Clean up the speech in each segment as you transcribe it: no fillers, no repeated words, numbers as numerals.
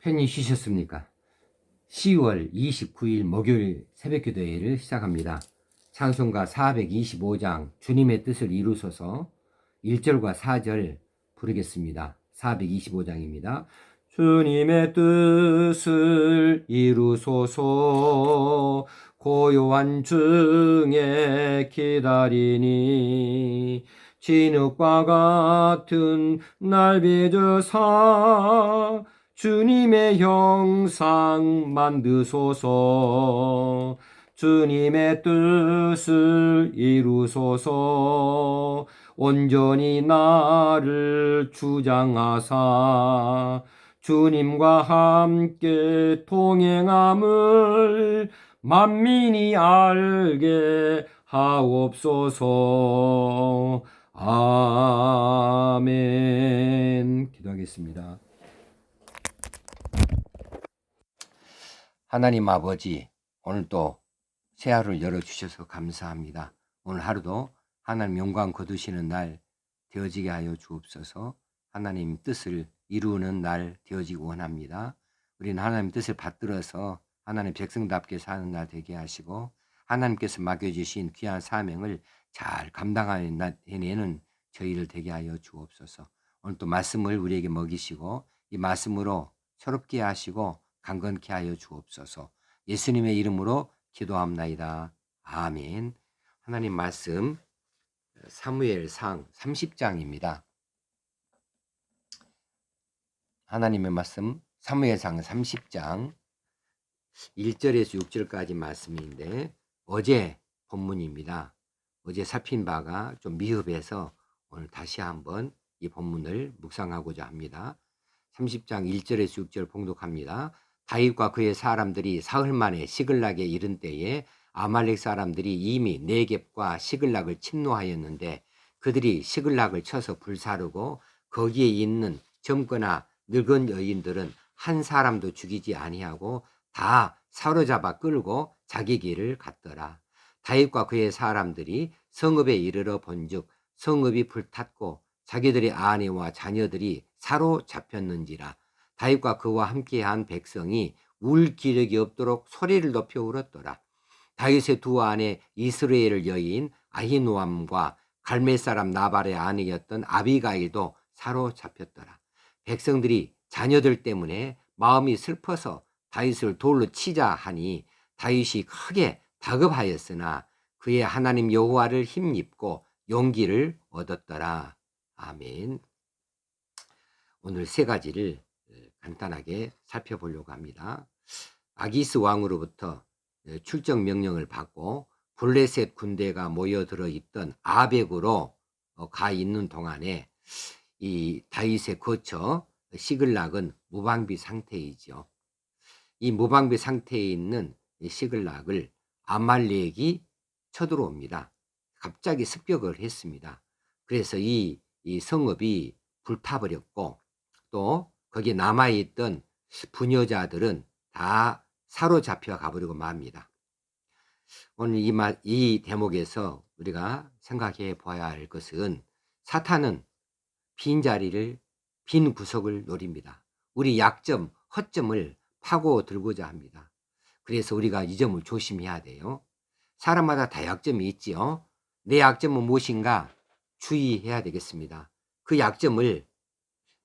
편히 쉬셨습니까? 10월 29일 목요일 새벽기도회를 시작합니다. 찬송가 425장 주님의 뜻을 이루소서 1절과 4절 부르겠습니다. 425장입니다. 주님의 뜻을 이루소서 고요한 중에 기다리니 진흙과 같은 날 빚으사 주님의 형상 만드소서 주님의 뜻을 이루소서 온전히 나를 주장하사 주님과 함께 동행함을 만민이 알게 하옵소서. 아멘. 기도하겠습니다. 하나님 아버지, 오늘도 새 하루를 열어주셔서 감사합니다. 오늘 하루도 하나님 영광 거두시는 날 되어지게 하여 주옵소서. 하나님 뜻을 이루는 날 되어지기 원합니다. 우리는 하나님 뜻을 받들어서 하나님 백성답게 사는 날 되게 하시고 하나님께서 맡겨주신 귀한 사명을 잘 감당해내는 저희를 되게 하여 주옵소서. 오늘 또 말씀을 우리에게 먹이시고 이 말씀으로 새롭게 하시고 강건케 하여 주옵소서. 예수님의 이름으로 기도합나이다. 아멘. 하나님 말씀 사무엘상 30장입니다. 하나님의 말씀 사무엘상 30장 1절에서 6절까지 말씀인데 어제 본문입니다. 어제 살핀 바가 좀 미흡해서 오늘 다시 한번 이 본문을 묵상하고자 합니다. 30장 1절에서 6절 봉독합니다. 다윗과 그의 사람들이 사흘 만에 시글락에 이른 때에 아말렉 사람들이 이미 네겝과 시글락을 침노하였는데 그들이 시글락을 쳐서 불사르고 거기에 있는 젊거나 늙은 여인들은 한 사람도 죽이지 아니하고 다 사로잡아 끌고 자기 길을 갔더라. 다윗과 그의 사람들이 성읍에 이르러 본즉 성읍이 불탔고 자기들의 아내와 자녀들이 사로잡혔는지라. 다윗과 그와 함께한 백성이 울 기력이 없도록 소리를 높여 울었더라. 다윗의 두 아내 이스라엘 여인 아히노암과 갈멜 사람 나발의 아내였던 아비가일도 사로잡혔더라. 백성들이 자녀들 때문에 마음이 슬퍼서 다윗을 돌로 치자 하니 다윗이 크게 다급하였으나 그의 하나님 여호와를 힘입고 용기를 얻었더라. 아멘. 오늘 세 가지를 간단하게 살펴보려고 합니다. 아기스 왕으로부터 출정 명령을 받고 블레셋 군대가 모여들어 있던 아벡으로 가 있는 동안에 이 다윗의 거처 시글락은 무방비 상태이죠. 이 무방비 상태에 있는 시글락을 아말렉이 쳐들어옵니다. 갑자기 습격을 했습니다. 그래서 이 성읍이 불타버렸고 또 거기에 남아있던 부녀자들은 다 사로잡혀 가버리고 맙니다. 오늘 이 대목에서 우리가 생각해 보아야 할 것은 사탄은 빈 구석을 노립니다. 우리 약점, 허점을 파고 들고자 합니다. 그래서 우리가 이 점을 조심해야 돼요. 사람마다 다 약점이 있지요. 내 약점은 무엇인가 주의해야 되겠습니다. 그 약점을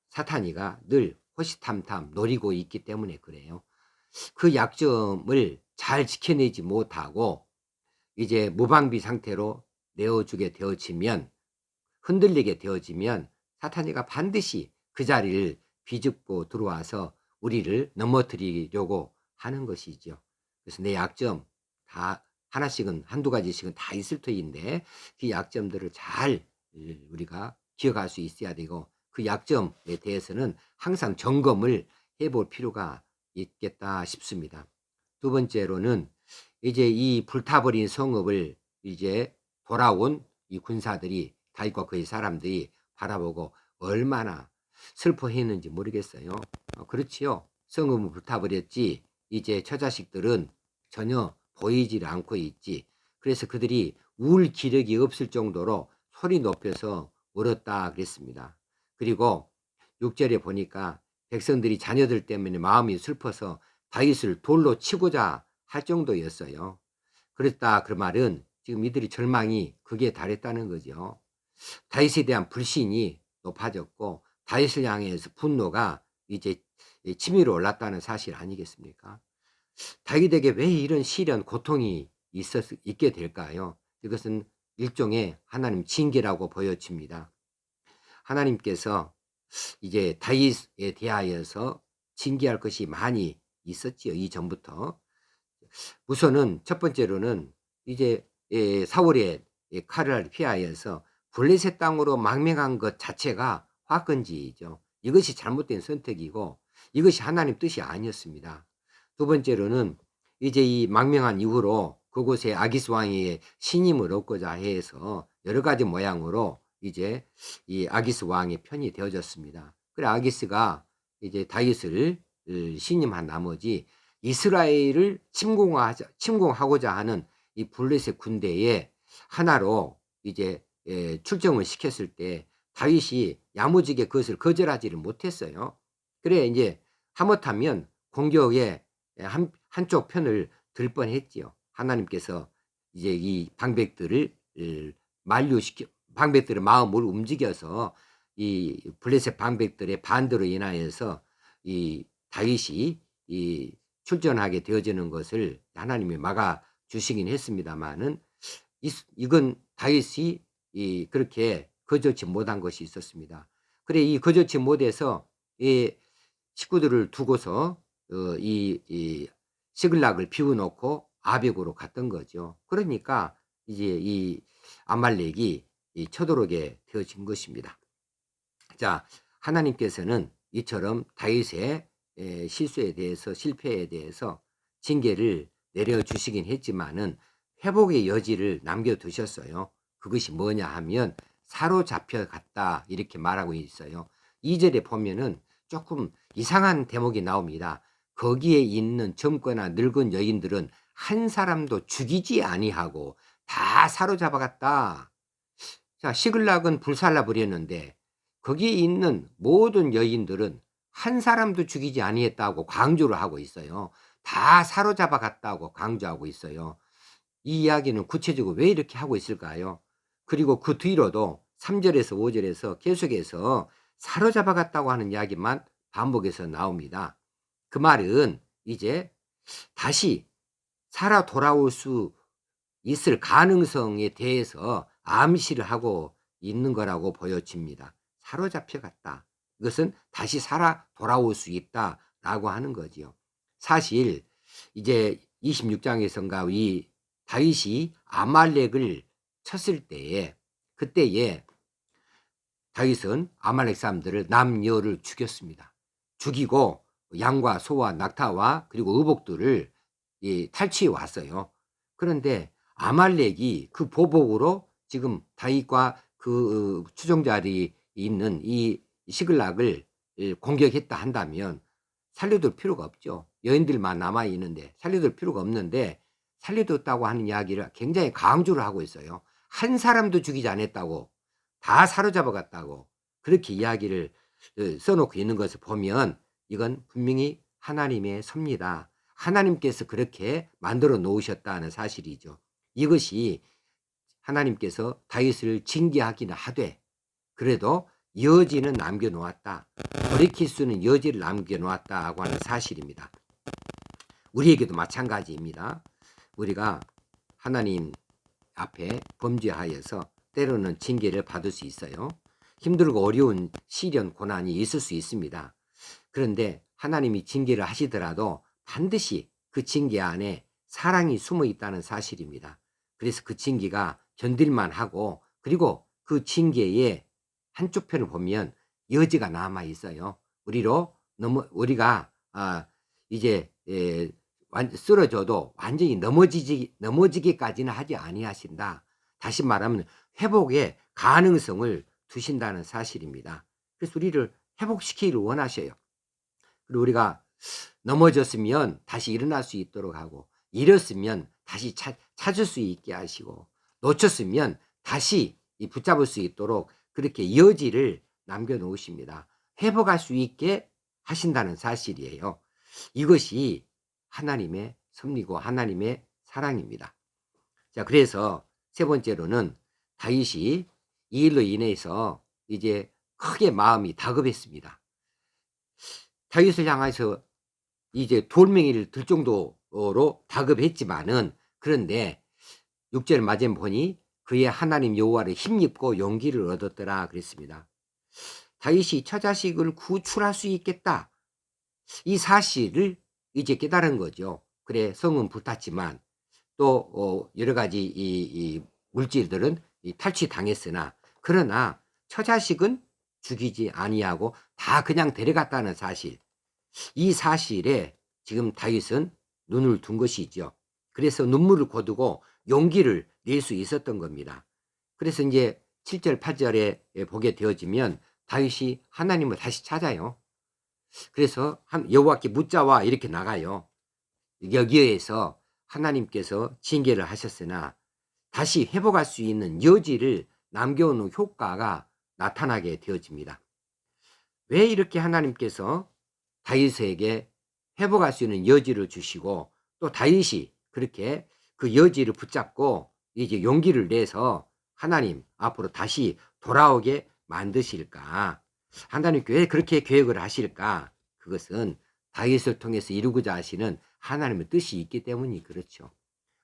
사탄이가 늘 호시탐탐 노리고 있기 때문에 그래요. 그 약점을 잘 지켜내지 못하고 이제 무방비 상태로 내어주게 되어지면 흔들리게 되어지면 사탄이가 반드시 그 자리를 비집고 들어와서 우리를 넘어뜨리려고 하는 것이죠. 그래서 내 약점 다 하나씩은 한두 가지씩은 다 있을 터인데 그 약점들을 잘 우리가 기억할 수 있어야 되고 그 약점에 대해서는 항상 점검을 해볼 필요가 있겠다 싶습니다. 두 번째로는 이제 이 불타버린 성읍을 이제 돌아온 이 군사들이 다윗과 그의 사람들이 바라보고 얼마나 슬퍼했는지 모르겠어요. 그렇지요. 성읍은 불타버렸지 이제 처자식들은 전혀 보이질 않고 있지. 그래서 그들이 울 기력이 없을 정도로 소리 높여서 울었다 그랬습니다. 그리고 6절에 보니까 백성들이 자녀들 때문에 마음이 슬퍼서 다윗을 돌로 치고자 할 정도였어요. 그랬다 그 말은 지금 이들이 절망이 극에 달했다는 거죠. 다윗에 대한 불신이 높아졌고 다윗을 향해서 분노가 이제 치밀어 올랐다는 사실 아니겠습니까? 다윗에게 왜 이런 시련, 고통이 있게 될까요? 이것은 일종의 하나님 징계라고 보여집니다. 하나님께서 이제 다윗에 대하여서 징계할 것이 많이 있었지요. 이전부터. 우선은 첫 번째로는 이제 사울의 칼을 피하여서 블레셋 땅으로 망명한 것 자체가 화건지이죠. 이것이 잘못된 선택이고 이것이 하나님 뜻이 아니었습니다. 두 번째로는 이제 이 망명한 이후로 그곳에 아기스 왕의 신임을 얻고자 해서 여러 가지 모양으로 이제 이 아기스 왕의 편이 되어졌습니다. 그래 아기스가 이제 다윗을 신임한 나머지 이스라엘을 침공하고자 하는 이 블레셋 군대의 하나로 이제 출정을 시켰을 때 다윗이 야무지게 그것을 거절하지를 못했어요. 그래 이제 하마터면 공격에 한쪽 편을 들 뻔했지요. 하나님께서 이제 이 방백들을 만류시켜 방백들의 마음을 움직여서 이 블레셋 방백들의 반대로 인하여서 이 다윗이 이 출전하게 되어지는 것을 하나님이 막아 주시긴 했습니다마는 이건 다윗이 그렇게 거절치 못한 것이 있었습니다. 그래 이 거절치 못해서 이 식구들을 두고서 이 시글락을 비워놓고 아벡으로 갔던 거죠. 그러니까 이제 이 아말렉이 쳐들어오게 되어진 것입니다. 자, 하나님께서는 이처럼 다윗의 실수에 대해서 실패에 대해서 징계를 내려주시긴 했지만은 회복의 여지를 남겨두셨어요. 그것이 뭐냐 하면 사로잡혀 갔다 이렇게 말하고 있어요. 2절에 보면은 조금 이상한 대목이 나옵니다. 거기에 있는 젊거나 늙은 여인들은 한 사람도 죽이지 아니하고 다 사로잡아 갔다. 자, 시글락은 불살라 버렸는데 거기에 있는 모든 여인들은 한 사람도 죽이지 아니했다고 강조를 하고 있어요. 다 사로잡아 갔다고 강조하고 있어요. 이 이야기는 구체적으로 왜 이렇게 하고 있을까요? 그리고 그 뒤로도 3절에서 5절에서 계속해서 사로잡아 갔다고 하는 이야기만 반복해서 나옵니다. 그 말은 이제 다시 살아 돌아올 수 있을 가능성에 대해서 암시를 하고 있는 거라고 보여집니다. 사로잡혀 갔다. 이것은 다시 살아 돌아올 수 있다라고 하는 거지요. 사실 이제 26장에선가 이 다윗이 아말렉을 쳤을 때에 그때에 다윗은 아말렉 사람들을 남녀를 죽였습니다. 죽이고 양과 소와 낙타와 그리고 의복들을 탈취해 왔어요. 그런데 아말렉이 그 보복으로 지금 다윗과 그 추종자리 있는 이 시글락을 공격했다 한다면 살려둘 필요가 없죠. 여인들만 남아 있는데 살려둘 필요가 없는데 살려뒀다고 하는 이야기를 굉장히 강조를 하고 있어요. 한 사람도 죽이지 않았다고 다 사로잡아 갔다고 그렇게 이야기를 써놓고 있는 것을 보면 이건 분명히 하나님의 섭니다. 하나님께서 그렇게 만들어 놓으셨다는 사실이죠. 이것이 하나님께서 다윗을 징계하기는 하되 그래도 여지는 남겨놓았다. 돌이킬 수 있는 여지를 남겨놓았다고 하는 사실입니다. 우리에게도 마찬가지입니다. 우리가 하나님 앞에 범죄하여서 때로는 징계를 받을 수 있어요. 힘들고 어려운 시련, 고난이 있을 수 있습니다. 그런데 하나님이 징계를 하시더라도 반드시 그 징계 안에 사랑이 숨어 있다는 사실입니다. 그래서 그 징계가 견딜만 하고 그리고 그 징계의 한쪽 편을 보면 여지가 남아 있어요. 우리가 이제 쓰러져도 완전히 넘어지기까지는 하지 아니하신다. 다시 말하면 회복의 가능성을 두신다는 사실입니다. 그래서 우리를 회복시키기를 원하셔요. 그리고 우리가 넘어졌으면 다시 일어날 수 있도록 하고 잃었으면 다시 찾을 수 있게 하시고 놓쳤으면 다시 붙잡을 수 있도록 그렇게 여지를 남겨놓으십니다. 회복할 수 있게 하신다는 사실이에요. 이것이 하나님의 섭리고 하나님의 사랑입니다. 자, 그래서 세 번째로는 다윗이 이 일로 인해서 이제 크게 마음이 다급했습니다. 다윗을 향해서 이제 돌멩이를 들 정도로 다급했지만은, 그런데 6절 맞은 보니 그의 하나님 여호와를 힘입고 용기를 얻었더라 그랬습니다. 다윗이 처자식을 구출할 수 있겠다, 이 사실을 이제 깨달은 거죠. 그래, 성은 불탔지만 또 여러 가지 이 물질들은 탈취당했으나, 그러나 처자식은 죽이지 아니하고 다 그냥 데려갔다는 사실, 이 사실에 지금 다윗은 눈을 둔 것이죠. 그래서 눈물을 거두고 용기를 낼 수 있었던 겁니다. 그래서 이제 7절 8절에 보게 되어지면 다윗이 하나님을 다시 찾아요. 그래서 여호와께 묻자와 이렇게 나가요. 여기에서 하나님께서 징계를 하셨으나 다시 회복할 수 있는 여지를 남겨놓은 효과가 나타나게 되어집니다. 왜 이렇게 하나님께서 다윗에게 회복할 수 있는 여지를 주시고, 또 다윗이 그렇게 그 여지를 붙잡고 이제 용기를 내서 하나님 앞으로 다시 돌아오게 만드실까? 하나님께 왜 그렇게 계획을 하실까? 그것은 다윗을 통해서 이루고자 하시는 하나님의 뜻이 있기 때문이 그렇죠.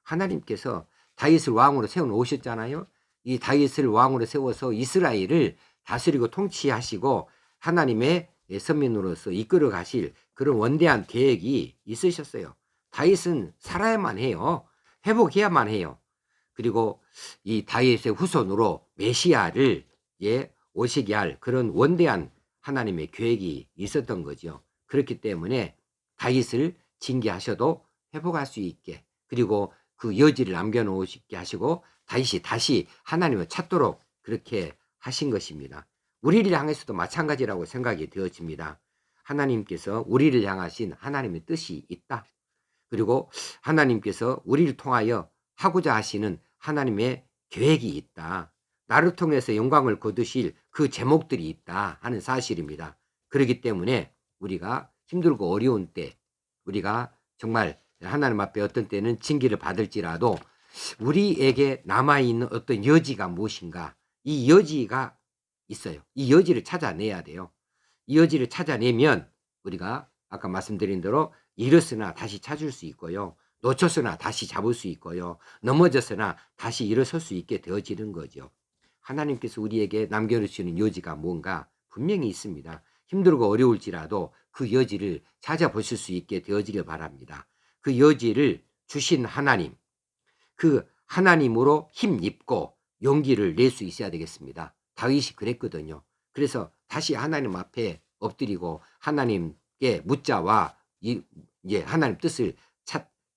하나님께서 다윗을 왕으로 세워 놓으셨잖아요. 이 다윗을 왕으로 세워서 이스라엘을 다스리고 통치하시고 하나님의 선민으로서 이끌어 가실 그런 원대한 계획이 있으셨어요. 다윗은 살아야만 해요. 회복해야만 해요. 그리고 이 다윗의 후손으로 메시아를 오시게 할 그런 원대한 하나님의 계획이 있었던 거죠. 그렇기 때문에 다윗을 징계하셔도 회복할 수 있게, 그리고 그 여지를 남겨놓으시게 하시고 다윗이 다시 하나님을 찾도록 그렇게 하신 것입니다. 우리를 향해서도 마찬가지라고 생각이 되어집니다. 하나님께서 우리를 향하신 하나님의 뜻이 있다. 그리고 하나님께서 우리를 통하여 하고자 하시는 하나님의 계획이 있다. 나를 통해서 영광을 거두실 그 제목들이 있다 하는 사실입니다. 그렇기 때문에 우리가 힘들고 어려운 때, 우리가 정말 하나님 앞에 어떤 때는 징계를 받을지라도 우리에게 남아있는 어떤 여지가 무엇인가, 이 여지가 있어요. 이 여지를 찾아내야 돼요. 이 여지를 찾아내면 우리가 아까 말씀드린 대로 잃었으나 다시 찾을 수 있고요, 놓쳤으나 다시 잡을 수 있고요, 넘어졌으나 다시 일어설 수 있게 되어지는 거죠. 하나님께서 우리에게 남겨주시는 여지가 뭔가 분명히 있습니다. 힘들고 어려울지라도 그 여지를 찾아보실 수 있게 되어지길 바랍니다. 그 여지를 주신 하나님, 그 하나님으로 힘입고 용기를 낼 수 있어야 되겠습니다. 다윗이 그랬거든요. 그래서 다시 하나님 앞에 엎드리고 하나님께 묻자와 이제 하나님 뜻을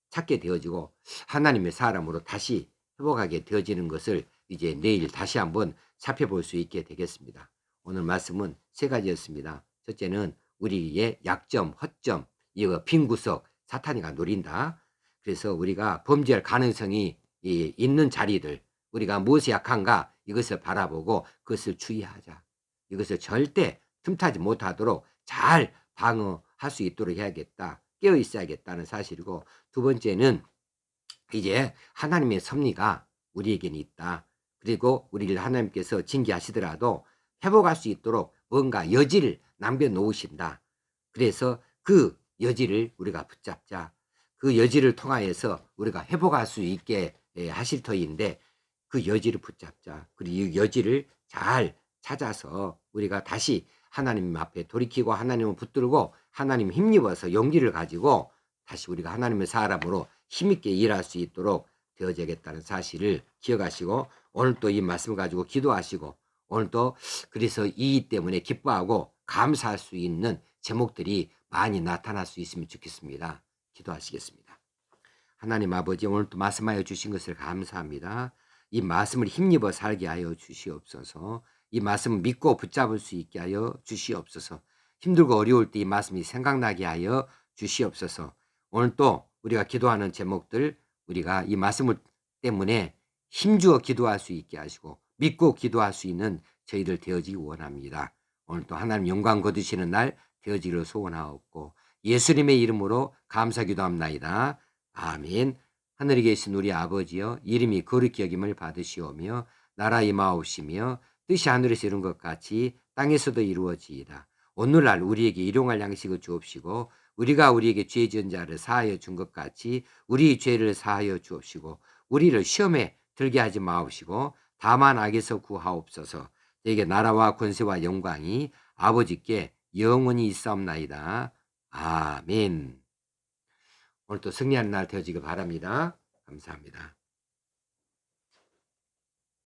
찾게 되어지고 하나님의 사람으로 다시 회복하게 되어지는 것을 이제 내일 다시 한번 살펴볼 수 있게 되겠습니다. 오늘 말씀은 세 가지였습니다. 첫째는 우리의 약점, 허점, 이거 빈 구석, 사탄이가 노린다. 그래서 우리가 범죄할 가능성이 있는 자리들, 우리가 무엇이 약한가 이것을 바라보고 그것을 주의하자. 이것을 절대 틈타지 못하도록 잘 방어할 수 있도록 해야겠다. 깨어 있어야겠다는 사실이고, 두 번째는 이제 하나님의 섭리가 우리에게는 있다. 그리고 우리를 하나님께서 징계하시더라도 회복할 수 있도록 뭔가 여지를 남겨놓으신다. 그래서 그 여지를 우리가 붙잡자. 그 여지를 통하여서 우리가 회복할 수 있게 하실 터인데 그 여지를 붙잡자. 그리고 이 여지를 잘 찾아서 우리가 다시 하나님 앞에 돌이키고 하나님을 붙들고 하나님 힘입어서 용기를 가지고 다시 우리가 하나님의 사람으로 힘있게 일할 수 있도록 되어져야겠다는 사실을 기억하시고, 오늘 또 이 말씀을 가지고 기도하시고, 오늘 또 그래서 이 때문에 기뻐하고 감사할 수 있는 제목들이 많이 나타날 수 있으면 좋겠습니다. 기도하시겠습니다. 하나님 아버지, 오늘 또 말씀하여 주신 것을 감사합니다. 이 말씀을 힘입어 살게 하여 주시옵소서. 이 말씀을 믿고 붙잡을 수 있게 하여 주시옵소서. 힘들고 어려울 때 이 말씀이 생각나게 하여 주시옵소서. 오늘 또 우리가 기도하는 제목들, 우리가 이 말씀을 때문에 힘주어 기도할 수 있게 하시고 믿고 기도할 수 있는 저희들 되어지기 원합니다. 오늘 또 하나님 영광 거두시는 날 되어지기를 소원하옵고 예수님의 이름으로 감사기도합나이다. 아멘. 하늘에 계신 우리 아버지여, 이름이 거룩히 여김을 받으시오며 나라 임하옵시며 뜻이 하늘에서 이룬 것 같이 땅에서도 이루어지이다. 오늘날 우리에게 일용할 양식을 주옵시고 우리가 우리에게 죄 지은 자를 사하여 준 것 같이 우리 죄를 사하여 주옵시고 우리를 시험에 들게 하지 마옵시고 다만 악에서 구하옵소서. 되게 나라와 권세와 영광이 아버지께 영원히 있사옵나이다. 아멘. 오늘도 승리하는 날 되어지길 바랍니다. 감사합니다.